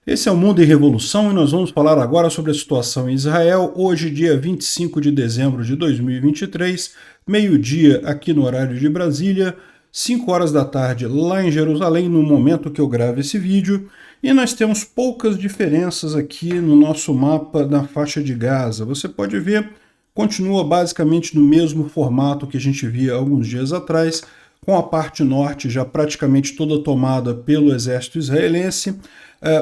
Esse é o Mundo em Revolução e nós vamos falar agora sobre a situação em Israel, hoje, dia 25 de dezembro de 2023, meio-dia aqui no horário de Brasília, 5 horas da tarde lá em Jerusalém, no momento que eu gravo esse vídeo, e nós temos poucas diferenças aqui no nosso mapa na faixa de Gaza. Você pode ver, continua basicamente no mesmo formato que a gente via alguns dias atrás, com a parte norte já praticamente toda tomada pelo exército israelense,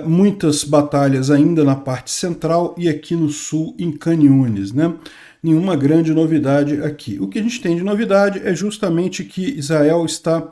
muitas batalhas ainda na parte central e aqui no sul em Khan Yunis, né? Nenhuma grande novidade aqui. O que a gente tem de novidade é justamente que Israel está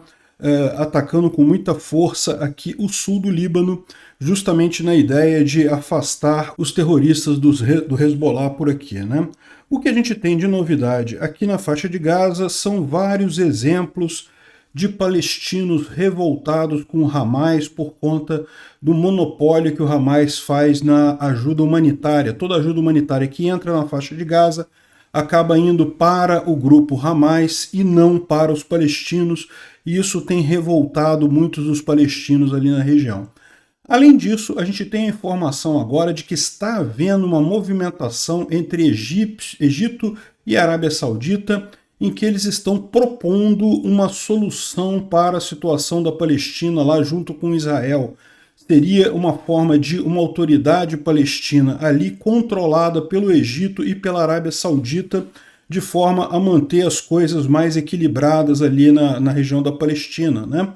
atacando com muita força aqui o sul do Líbano, justamente na ideia de afastar os terroristas do Hezbollah por aqui, né? O que a gente tem de novidade aqui na faixa de Gaza são vários exemplos de palestinos revoltados com o Hamas por conta do monopólio que o Hamas faz na ajuda humanitária. Toda ajuda humanitária que entra na faixa de Gaza acaba indo para o grupo Hamas e não para os palestinos, e isso tem revoltado muitos dos palestinos ali na região. Além disso, a gente tem a informação agora de que está havendo uma movimentação entre Egito e Arábia Saudita, em que eles estão propondo uma solução para a situação da Palestina lá junto com Israel. Seria uma forma de uma autoridade palestina ali controlada pelo Egito e pela Arábia Saudita, de forma a manter as coisas mais equilibradas ali na região da Palestina, né?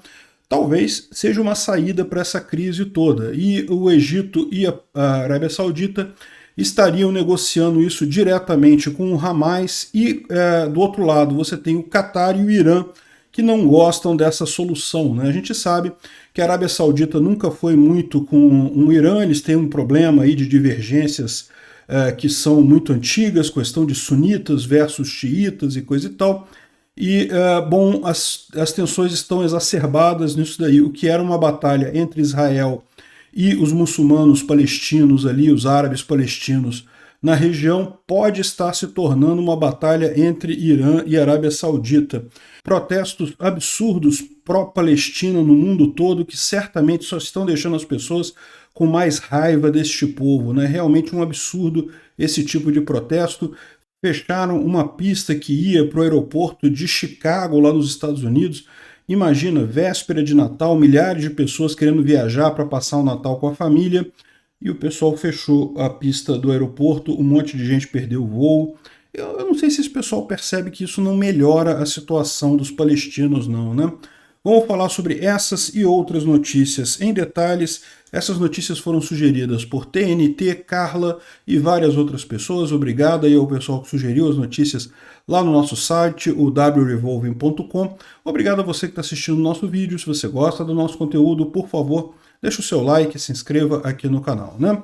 Talvez seja uma saída para essa crise toda. E o Egito e a Arábia Saudita estariam negociando isso diretamente com o Hamas e, do outro lado, você tem o Catar e o Irã, que não gostam dessa solução, né? A gente sabe que a Arábia Saudita nunca foi muito com o Irã, eles têm um problema aí de divergências que são muito antigas, questão de sunitas versus xiitas e coisa e tal. E, bom, as tensões estão exacerbadas nisso daí. O que era uma batalha entre Israel e os muçulmanos palestinos ali, os árabes palestinos na região, pode estar se tornando uma batalha entre Irã e Arábia Saudita. Protestos absurdos pró-Palestina no mundo todo que certamente só estão deixando as pessoas com mais raiva deste povo, né? Realmente um absurdo esse tipo de protesto. Fecharam uma pista que ia para o aeroporto de Chicago, lá nos Estados Unidos. Imagina, véspera de Natal, milhares de pessoas querendo viajar para passar o Natal com a família, e o pessoal fechou a pista do aeroporto, um monte de gente perdeu o voo. Eu não sei se esse pessoal percebe que isso não melhora a situação dos palestinos, não, né? Vamos falar sobre essas e outras notícias em detalhes. Essas notícias foram sugeridas por TNT, Carla e várias outras pessoas. Obrigado aí ao pessoal que sugeriu as notícias lá no nosso site, o wrevolving.com. Obrigado a você que está assistindo o nosso vídeo. Se você gosta do nosso conteúdo, por favor, deixa o seu like, se inscreva aqui no canal, né?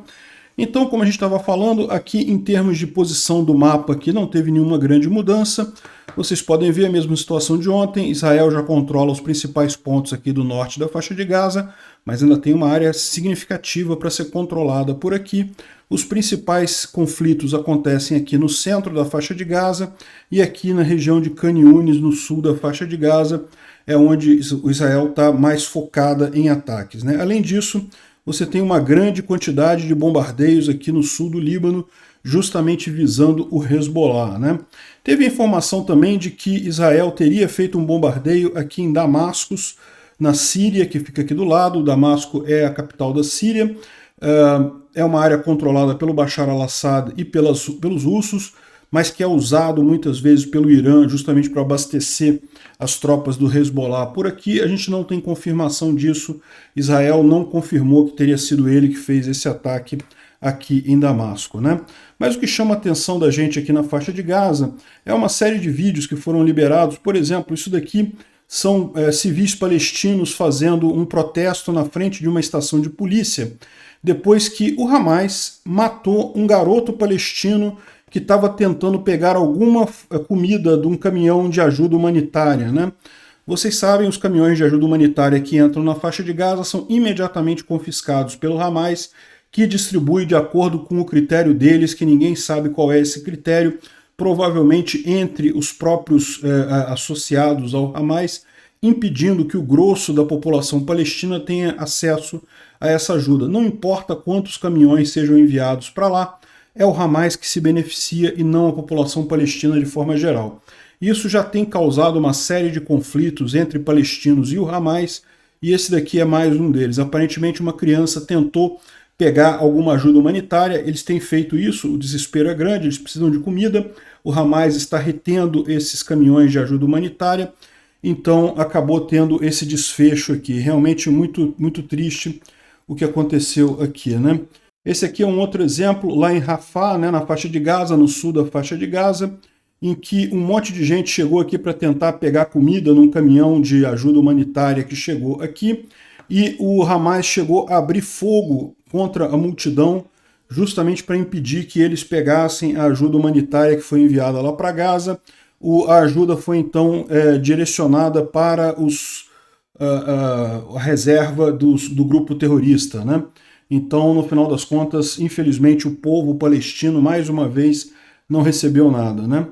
Então, como a gente estava falando, aqui em termos de posição do mapa, aqui não teve nenhuma grande mudança. Vocês podem ver a mesma situação de ontem. Israel já controla os principais pontos aqui do norte da faixa de Gaza, mas ainda tem uma área significativa para ser controlada por aqui. Os principais conflitos acontecem aqui no centro da faixa de Gaza e aqui na região de Khan Yunis, no sul da faixa de Gaza, é onde o Israel está mais focada em ataques, né? Além disso, você tem uma grande quantidade de bombardeios aqui no sul do Líbano, justamente visando o Hezbollah, né? Teve informação também de que Israel teria feito um bombardeio aqui em Damasco, na Síria, que fica aqui do lado. Damasco é a capital da Síria, é uma área controlada pelo Bashar al-Assad e pelos russos, mas que é usado muitas vezes pelo Irã justamente para abastecer as tropas do Hezbollah por aqui. A gente não tem confirmação disso. Israel não confirmou que teria sido ele que fez esse ataque aqui em Damasco, né? Mas o que chama a atenção da gente aqui na faixa de Gaza é uma série de vídeos que foram liberados. Por exemplo, isso daqui são civis palestinos fazendo um protesto na frente de uma estação de polícia, depois que o Hamas matou um garoto palestino que estava tentando pegar alguma comida de um caminhão de ajuda humanitária, né? Vocês sabem, os caminhões de ajuda humanitária que entram na faixa de Gaza são imediatamente confiscados pelo Hamas, que distribui de acordo com o critério deles, que ninguém sabe qual é esse critério, provavelmente entre os próprios associados ao Hamas, impedindo que o grosso da população palestina tenha acesso a essa ajuda. Não importa quantos caminhões sejam enviados para lá, é o Hamas que se beneficia e não a população palestina de forma geral. Isso já tem causado uma série de conflitos entre palestinos e o Hamas, e esse daqui é mais um deles. Aparentemente uma criança tentou pegar alguma ajuda humanitária, eles têm feito isso, o desespero é grande, eles precisam de comida, o Hamas está retendo esses caminhões de ajuda humanitária, então acabou tendo esse desfecho aqui. Realmente muito, muito triste o que aconteceu aqui, né? Esse aqui é um outro exemplo, lá em Rafah, né, na faixa de Gaza, no sul da faixa de Gaza, em que um monte de gente chegou aqui para tentar pegar comida num caminhão de ajuda humanitária que chegou aqui, e o Hamas chegou a abrir fogo contra a multidão, justamente para impedir que eles pegassem a ajuda humanitária que foi enviada lá para Gaza. A ajuda foi então direcionada para a reserva do grupo terrorista, né? Então, no final das contas, infelizmente, o povo palestino, mais uma vez, não recebeu nada, né?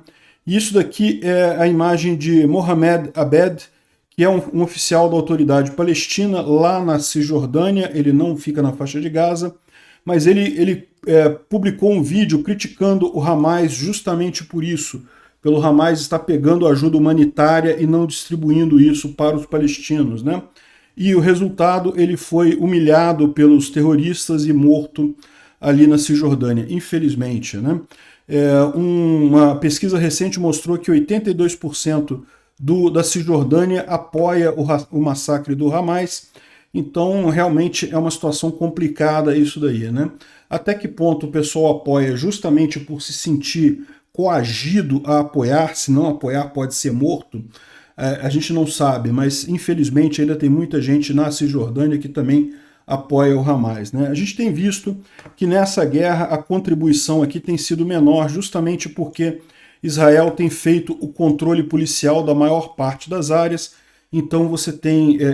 Isso daqui é a imagem de Mohamed Abed, que é um oficial da autoridade palestina lá na Cisjordânia. Ele não fica na faixa de Gaza, mas ele publicou um vídeo criticando o Hamas justamente por isso, pelo Hamas estar pegando ajuda humanitária e não distribuindo isso para os palestinos, né? E o resultado, ele foi humilhado pelos terroristas e morto ali na Cisjordânia, infelizmente, né? Uma pesquisa recente mostrou que 82% da Cisjordânia apoia o massacre do Hamas, então realmente é uma situação complicada isso daí, né? Até que ponto o pessoal apoia justamente por se sentir coagido a apoiar, se não apoiar pode ser morto? A gente não sabe, mas infelizmente ainda tem muita gente na Cisjordânia que também apoia o Hamas, né? A gente tem visto que nessa guerra a contribuição aqui tem sido menor, justamente porque Israel tem feito o controle policial da maior parte das áreas, então você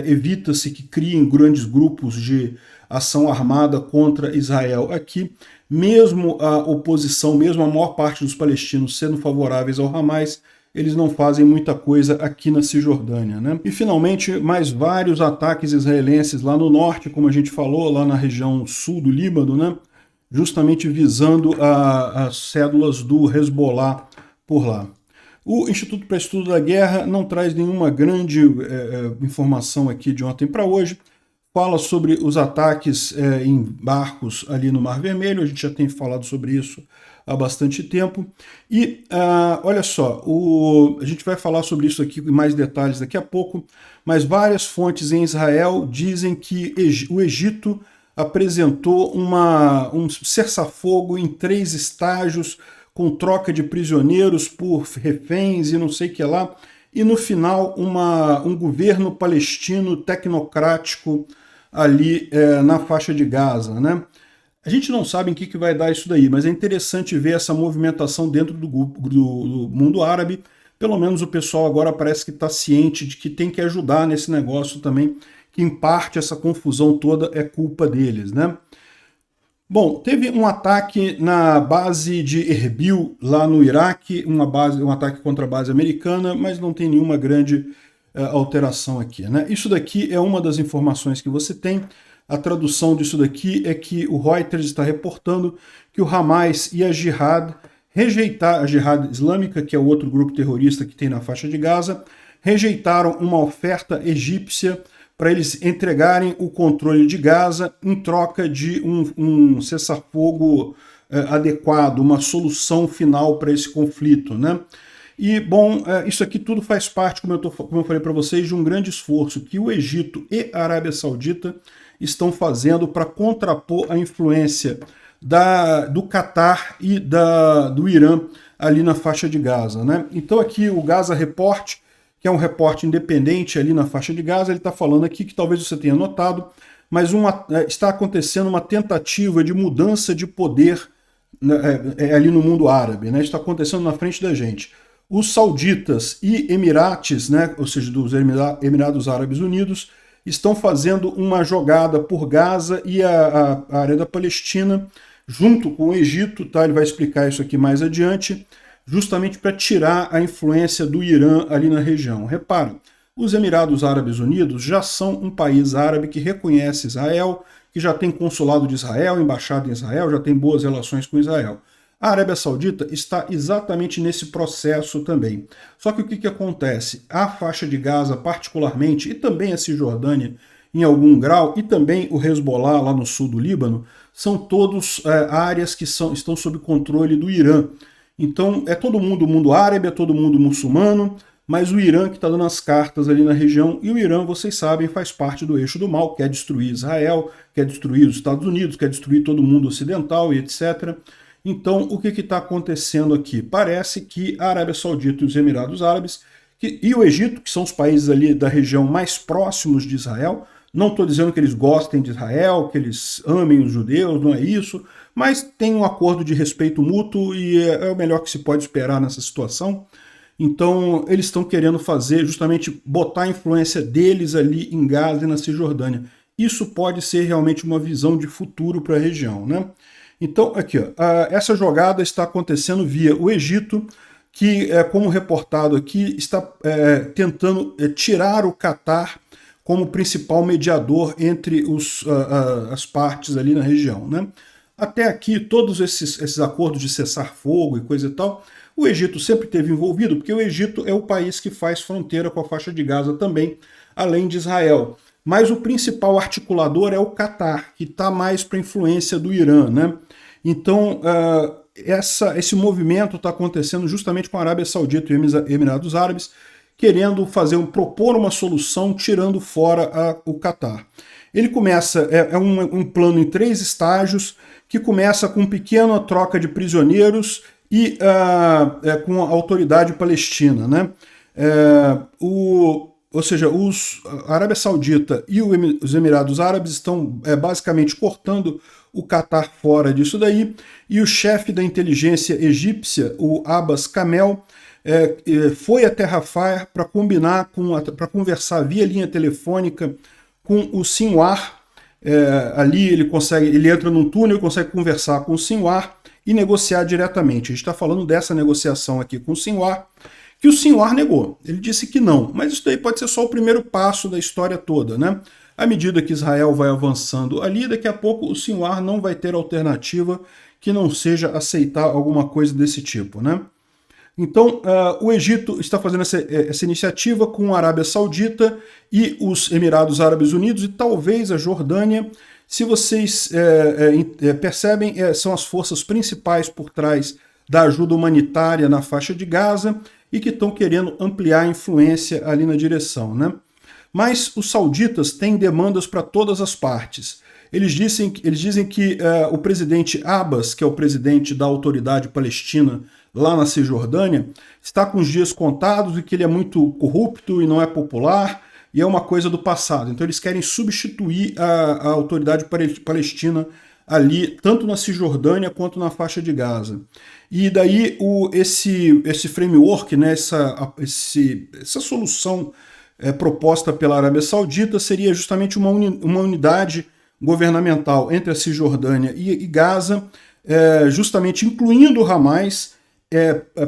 evita-se que criem grandes grupos de ação armada contra Israel aqui, mesmo a oposição, mesmo a maior parte dos palestinos sendo favoráveis ao Hamas, eles não fazem muita coisa aqui na Cisjordânia, né? E finalmente, mais vários ataques israelenses lá no norte, como a gente falou, lá na região sul do Líbano, né? Justamente visando as cédulas do Hezbollah por lá. O Instituto para Estudo da Guerra não traz nenhuma grande informação aqui de ontem para hoje. Fala sobre os ataques em barcos ali no Mar Vermelho, a gente já tem falado sobre isso há bastante tempo. E olha só, a gente vai falar sobre isso aqui em mais detalhes daqui a pouco, mas várias fontes em Israel dizem que o Egito apresentou um cessar-fogo em 3 estágios, com troca de prisioneiros por reféns e não sei o que lá, e no final um governo palestino tecnocrático ali na faixa de Gaza, né? A gente não sabe em que vai dar isso daí, mas é interessante ver essa movimentação dentro do mundo árabe. Pelo menos o pessoal agora parece que está ciente de que tem que ajudar nesse negócio também, que em parte essa confusão toda é culpa deles, né? Bom, teve um ataque na base de Erbil, lá no Iraque, um ataque contra a base americana, mas não tem nenhuma grande alteração aqui, né? Isso daqui é uma das informações que você tem. A tradução disso daqui é que o Reuters está reportando que o Hamas e a Jihad a Jihad Islâmica, que é o outro grupo terrorista que tem na faixa de Gaza, rejeitaram uma oferta egípcia para eles entregarem o controle de Gaza em troca de um cessar-fogo adequado, uma solução final para esse conflito, né? E, bom, isso aqui tudo faz parte, como eu falei para vocês, de um grande esforço que o Egito e a Arábia Saudita estão fazendo para contrapor a influência do Catar e do Irã ali na faixa de Gaza, né? Então aqui o Gaza Report, que é um repórter independente ali na faixa de Gaza, ele está falando aqui que talvez você tenha notado, mas está acontecendo uma tentativa de mudança de poder ali no mundo árabe, né? Está acontecendo na frente da gente. Os sauditas e Emirates, né, ou seja, dos Emirados Árabes Unidos, estão fazendo uma jogada por Gaza e a área da Palestina, junto com o Egito, tá? Ele vai explicar isso aqui mais adiante, justamente para tirar a influência do Irã ali na região. Repara, os Emirados Árabes Unidos já são um país árabe que reconhece Israel, que já tem consulado de Israel, embaixada em Israel, já tem boas relações com Israel. A Arábia Saudita está exatamente nesse processo também. Só que o que acontece? A faixa de Gaza, particularmente, e também a Cisjordânia, em algum grau, e também o Hezbollah, lá no sul do Líbano, são todos áreas que estão sob controle do Irã. Então, é todo mundo, o mundo árabe, é todo mundo muçulmano, mas o Irã que está dando as cartas ali na região, e o Irã, vocês sabem, faz parte do eixo do mal, quer destruir Israel, quer destruir os Estados Unidos, quer destruir todo mundo ocidental e etc. Então, o que está acontecendo aqui? Parece que a Arábia Saudita e os Emirados Árabes e o Egito, que são os países ali da região mais próximos de Israel, não estou dizendo que eles gostem de Israel, que eles amem os judeus, não é isso, mas tem um acordo de respeito mútuo e é o melhor que se pode esperar nessa situação. Então, eles estão querendo fazer, justamente, botar a influência deles ali em Gaza e na Cisjordânia. Isso pode ser realmente uma visão de futuro para a região, né? Então, aqui, ó, essa jogada está acontecendo via o Egito, que, como reportado aqui, está tentando tirar o Catar como principal mediador entre as partes ali na região, né? Até aqui, todos esses acordos de cessar-fogo e coisa e tal, o Egito sempre esteve envolvido, porque o Egito é o país que faz fronteira com a faixa de Gaza também, além de Israel. Mas o principal articulador é o Catar, que está mais para a influência do Irã, né? Então, esse movimento está acontecendo justamente com a Arábia Saudita e Emirados Árabes, querendo propor uma solução tirando fora o Catar. Ele começa, um plano em 3 estágios, que começa com pequena troca de prisioneiros e com a autoridade palestina, né? Ou seja, a Arábia Saudita e os Emirados Árabes estão basicamente cortando o Catar fora disso daí, e o chefe da inteligência egípcia, o Abbas Kamel, foi até Rafah para conversar via linha telefônica com o Sinwar. Ali ele entra num túnel, consegue conversar com o Sinwar e negociar diretamente. A gente está falando dessa negociação aqui com o Sinwar, que o Sinwar negou. Ele disse que não, mas isso daí pode ser só o primeiro passo da história toda, né? À medida que Israel vai avançando ali, daqui a pouco o Sinwar não vai ter alternativa que não seja aceitar alguma coisa desse tipo, né? Então, o Egito está fazendo essa iniciativa com a Arábia Saudita e os Emirados Árabes Unidos e talvez a Jordânia. Se vocês percebem, são as forças principais por trás da ajuda humanitária na faixa de Gaza e que estão querendo ampliar a influência ali na direção, né? Mas os sauditas têm demandas para todas as partes. Eles dizem que o presidente Abbas, que é o presidente da autoridade palestina lá na Cisjordânia, está com os dias contados e que ele é muito corrupto e não é popular e é uma coisa do passado. Então eles querem substituir a autoridade palestina ali, tanto na Cisjordânia quanto na faixa de Gaza. E daí esse framework, né, essa solução proposta pela Arábia Saudita seria justamente uma unidade governamental entre a Cisjordânia e Gaza, justamente incluindo o Hamas,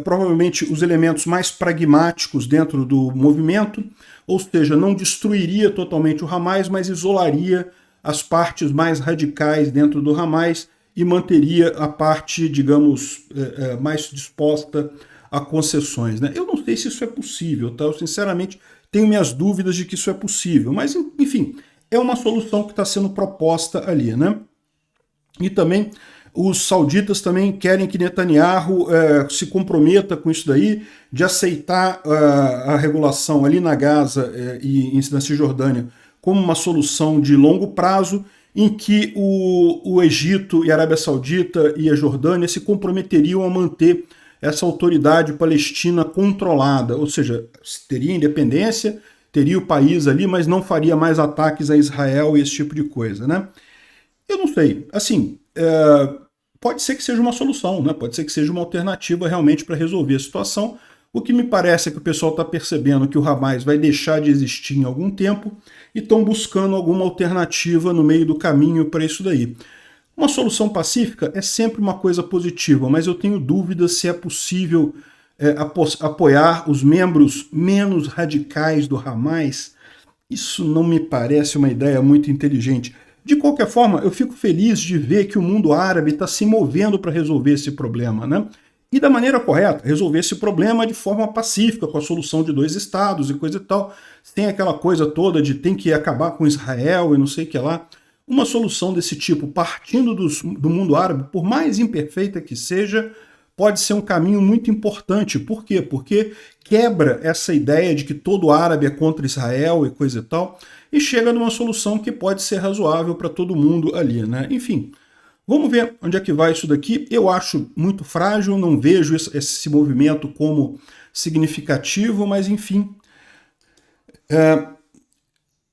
provavelmente os elementos mais pragmáticos dentro do movimento, ou seja, não destruiria totalmente o Hamas, mas isolaria as partes mais radicais dentro do Hamas e manteria a parte, digamos, mais disposta a concessões, né? Eu não sei se isso é possível, tá? Eu sinceramente tenho minhas dúvidas de que isso é possível, mas enfim, é uma solução que está sendo proposta ali, né? E também os sauditas também querem que Netanyahu se comprometa com isso daí, de aceitar a regulação ali na Gaza e na Cisjordânia como uma solução de longo prazo, em que o Egito e a Arábia Saudita e a Jordânia se comprometeriam a manter essa autoridade palestina controlada, ou seja, teria independência, teria o país ali, mas não faria mais ataques a Israel e esse tipo de coisa, né? Eu não sei, assim, pode ser que seja uma solução, né? Pode ser que seja uma alternativa realmente para resolver a situação. O que me parece é que o pessoal está percebendo que o Hamas vai deixar de existir em algum tempo e estão buscando alguma alternativa no meio do caminho para isso daí. Uma solução pacífica é sempre uma coisa positiva, mas eu tenho dúvidas se é possível apoiar os membros menos radicais do Hamas. Isso não me parece uma ideia muito inteligente. De qualquer forma, eu fico feliz de ver que o mundo árabe está se movendo para resolver esse problema, né? E da maneira correta, resolver esse problema de forma pacífica, com a solução de 2 estados e coisa e tal. Tem aquela coisa toda de tem que acabar com Israel e não sei o que lá. Uma solução desse tipo, partindo do mundo árabe, por mais imperfeita que seja, pode ser um caminho muito importante. Por quê? Porque quebra essa ideia de que todo árabe é contra Israel e coisa e tal, e chega numa solução que pode ser razoável para todo mundo ali, né? Enfim, vamos ver onde é que vai isso daqui. Eu acho muito frágil, não vejo esse movimento como significativo, mas enfim.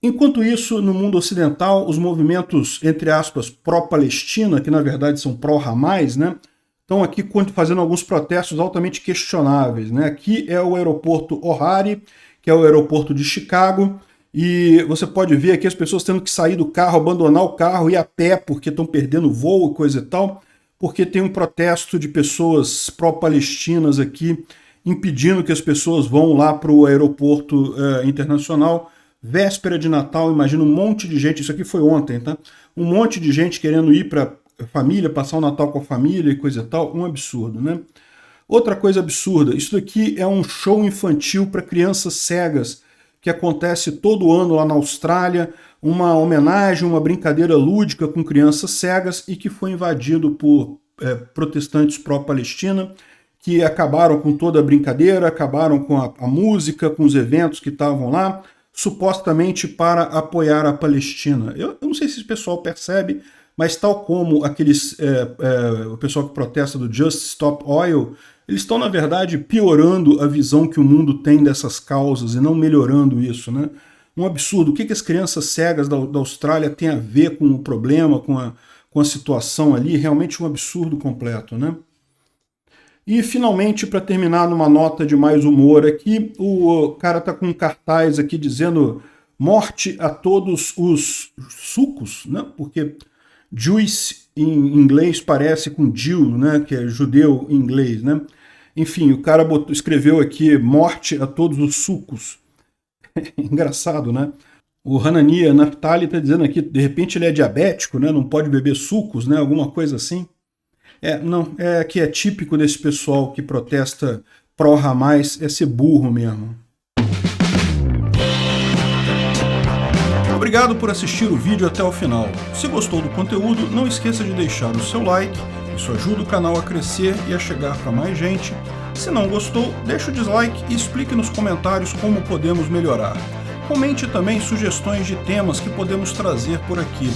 Enquanto isso, no mundo ocidental, os movimentos, entre aspas, pró-Palestina, que na verdade são pró-Hamas, né, estão aqui fazendo alguns protestos altamente questionáveis, né? Aqui é o aeroporto O'Hare, que é o aeroporto de Chicago, e você pode ver aqui as pessoas tendo que sair do carro, abandonar o carro e ir a pé, porque estão perdendo voo e coisa e tal, porque tem um protesto de pessoas pró-palestinas aqui, impedindo que as pessoas vão lá para o aeroporto internacional. Véspera de Natal, imagina um monte de gente, isso aqui foi ontem, tá? Um monte de gente querendo ir para família, passar o Natal com a família e coisa e tal, um absurdo, né? Outra coisa absurda, isso daqui é um show infantil para crianças cegas, que acontece todo ano lá na Austrália, uma homenagem, uma brincadeira lúdica com crianças cegas e que foi invadido por protestantes pró-Palestina, que acabaram com toda a brincadeira, acabaram com a música, com os eventos que estavam lá, supostamente para apoiar a Palestina. Eu não sei se esse pessoal percebe, mas tal como o pessoal que protesta do Just Stop Oil, eles estão, na verdade, piorando a visão que o mundo tem dessas causas e não melhorando isso, né? Um absurdo. O que as crianças cegas da Austrália têm a ver com o problema, com a situação ali? Realmente um absurdo completo, né? E, finalmente, para terminar numa nota de mais humor aqui, o cara tá com um cartaz aqui dizendo morte a todos os sucos, né? Porque Jewish em inglês parece com Jew, né? Que é judeu em inglês, né? Enfim, o cara escreveu aqui morte a todos os sucos. Engraçado, né? O Hanania Naftali está dizendo aqui, de repente ele é diabético, né? Não pode beber sucos, né? Alguma coisa assim. Não, que é típico desse pessoal que protesta pró-Hamas, é ser burro mesmo. Obrigado por assistir o vídeo até o final. Se gostou do conteúdo, não esqueça de deixar o seu like, isso ajuda o canal a crescer e a chegar para mais gente. Se não gostou, deixe o dislike e explique nos comentários como podemos melhorar. Comente também sugestões de temas que podemos trazer por aqui.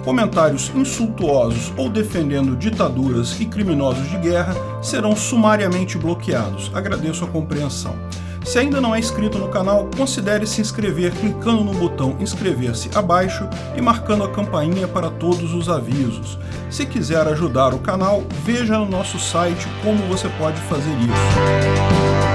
Comentários insultuosos ou defendendo ditaduras e criminosos de guerra serão sumariamente bloqueados. Agradeço a compreensão. Se ainda não é inscrito no canal, considere se inscrever clicando no botão inscrever-se abaixo e marcando a campainha para todos os avisos. Se quiser ajudar o canal, veja no nosso site como você pode fazer isso.